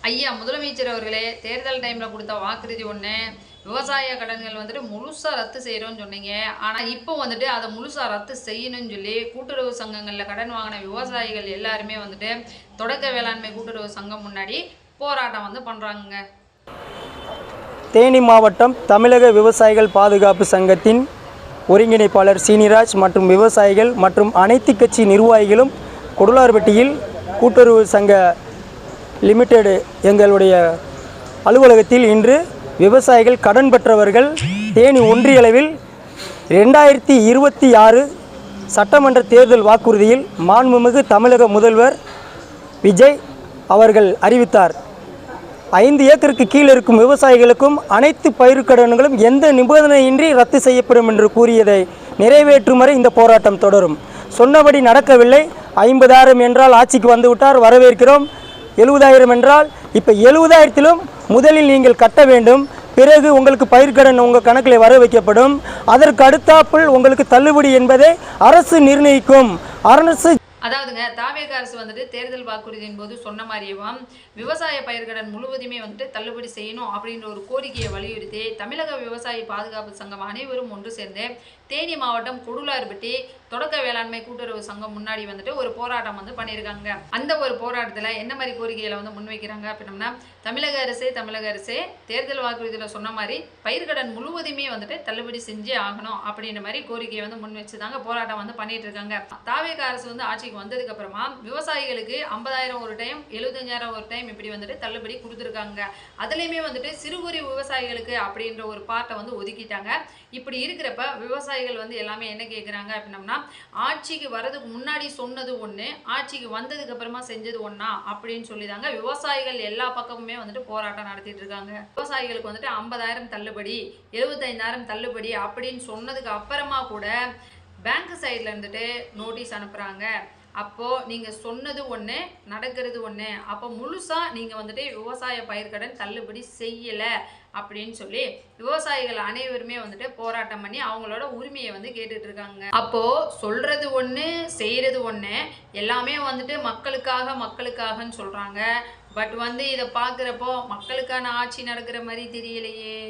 ஐயா முதலமைச்சர் அவர்களே தேர்தல் டைமில் கொடுத்த வாக்குறுதி ஒன்று, விவசாய கடன்கள் வந்துட்டு முழுசாக ரத்து செய்கிறோன்னு சொன்னீங்க. ஆனால் இப்போ வந்துட்டு அதை முழுசாக ரத்து செய்யணும்னு சொல்லி கூட்டுறவு சங்கங்களில் கடன் வாங்கின விவசாயிகள் எல்லாருமே வந்துட்டு தொடக்க வேளாண்மை கூட்டுறவு சங்கம் முன்னாடி போராட்டம் வந்து பண்ணுறாங்க. தேனி மாவட்டம் தமிழக விவசாயிகள் பாதுகாப்பு சங்கத்தின் ஒருங்கிணைப்பாளர் சீனிராஜ் மற்றும் விவசாயிகள் மற்றும் அனைத்து கட்சி நிர்வாகிகளும் கொடுலார்பட்டியில் கூட்டுறவு சங்க லிமிடெட் எங்களுடைய அலுவலகத்தில் இன்று விவசாயிகள் கடன் பெற்றவர்கள் தேனி ஒன்றியளவில் 2026 சட்டமன்ற தேர்தல் வாக்குறுதியில் மாண்புமிகு தமிழக முதல்வர் விஜய் அவர்கள் அறிவித்தார். 5 ஏக்கருக்கு கீழ் இருக்கும் விவசாயிகளுக்கும் அனைத்து பயிர்க்கடன்களும் எந்த நிபந்தனையின்றி ரத்து செய்யப்படும் என்று கூறியதை நிறைவேற்றும் வரை இந்த போராட்டம் தொடரும். சொன்னபடி நடக்கவில்லை. 50,000 என்றால் ஆட்சிக்கு வந்துவிட்டார், வரவேற்கிறோம். 70,000 என்றால் இப்போ 70,000த்திலும் முதலில் நீங்கள் கட்ட வேண்டும். பிறகு உங்களுக்கு பயிர்க்கடன் உங்கள் கணக்கில் வர வைக்கப்படும். அதற்கு அடுத்தாப்புள் உங்களுக்கு தள்ளுபடி என்பதை அரசு நிர்ணயிக்கும். அரசு அதாவதுங்க தாவேக அரசு வந்துட்டு தேர்தல் வாக்குறுதியின் போது சொன்ன மாதிரியும் விவசாய பயிர்க்கடன் முழுவதுமே வந்துட்டு தள்ளுபடி செய்யணும் அப்படின்ற ஒரு கோரிக்கையை வலியுறுத்தி தமிழக விவசாய பாதுகாப்பு சங்கம் அனைவரும் ஒன்று சேர்ந்து தேனி மாவட்டம் கொடுலார்பட்டி தொடக்க வேளாண்மை கூட்டுறவு சங்கம் முன்னாடி வந்துட்டு ஒரு போராட்டம் வந்து பண்ணியிருக்காங்க. அந்த ஒரு போராட்டத்தில் என்ன மாதிரி கோரிக்கைகளை வந்து முன்வைக்கிறாங்க அப்படின்னா, தமிழக அரசே தேர்தல் வாக்குறுதியில் சொன்ன மாதிரி பயிர்க்கடன் முழுவதுமே வந்துட்டு தள்ளுபடி செஞ்சே ஆகணும் அப்படின்ற மாதிரி கோரிக்கையை வந்து முன் வச்சுதாங்க போராட்டம் வந்து பண்ணிட்டு இருக்காங்க. தாவேக அரசு வந்து ஆட்சிக்கு வந்ததுக்கு அப்புறமா விவசாயிகளுக்கு 50,000 ஒரு டைம், 75,000 ஒரு டைம் இப்படி வந்துட்டு தள்ளுபடி கொடுத்துருக்காங்க. அதுலேயுமே வந்துட்டு சிறு குறு விவசாயிகளுக்கு அப்படின்ற ஒரு பார்ட்டை வந்து ஒதுக்கிட்டாங்க. இப்படி இருக்கிறப்ப விவசாயிகள் வந்து எல்லாமே என்ன கேட்குறாங்க அப்படின்னம்னா, ஆட்சிக்கு வர்றதுக்கு முன்னாடி சொன்னது ஒன்று, ஆட்சிக்கு வந்ததுக்கு அப்புறமா செஞ்சது ஒன்றா அப்படின்னு சொல்லி தாங்க விவசாயிகள் எல்லா பக்கமுமே வந்துட்டு போராட்டம் நடத்திட்டு இருக்காங்க. விவசாயிகளுக்கு வந்துட்டு 50,000 தள்ளுபடி, 75,000 தள்ளுபடி அப்படின்னு சொன்னதுக்கு அப்புறமா கூட பேங்க் சைடில் இருந்துட்டு நோட்டீஸ் அனுப்புகிறாங்க. அப்போது நீங்கள் சொன்னது ஒன்று, நடக்கிறது ஒன்று. அப்போ முழுசாக நீங்கள் வந்துட்டு விவசாய பயிர்க்கடன் தள்ளுபடி செய்யலை அப்படின்னு சொல்லி விவசாயிகள் அனைவருமே வந்துட்டு போராட்டம் பண்ணி அவங்களோட உரிமையை வந்து கேட்டுட்டு இருக்காங்க. அப்போது சொல்கிறது ஒன்று, செய்கிறது ஒன்று, எல்லாமே வந்துட்டு மக்களுக்காகன்னு சொல்கிறாங்க. பட் வந்து இதை பார்க்குறப்போ மக்களுக்கான ஆட்சி நடக்கிற மாதிரி தெரியலையே.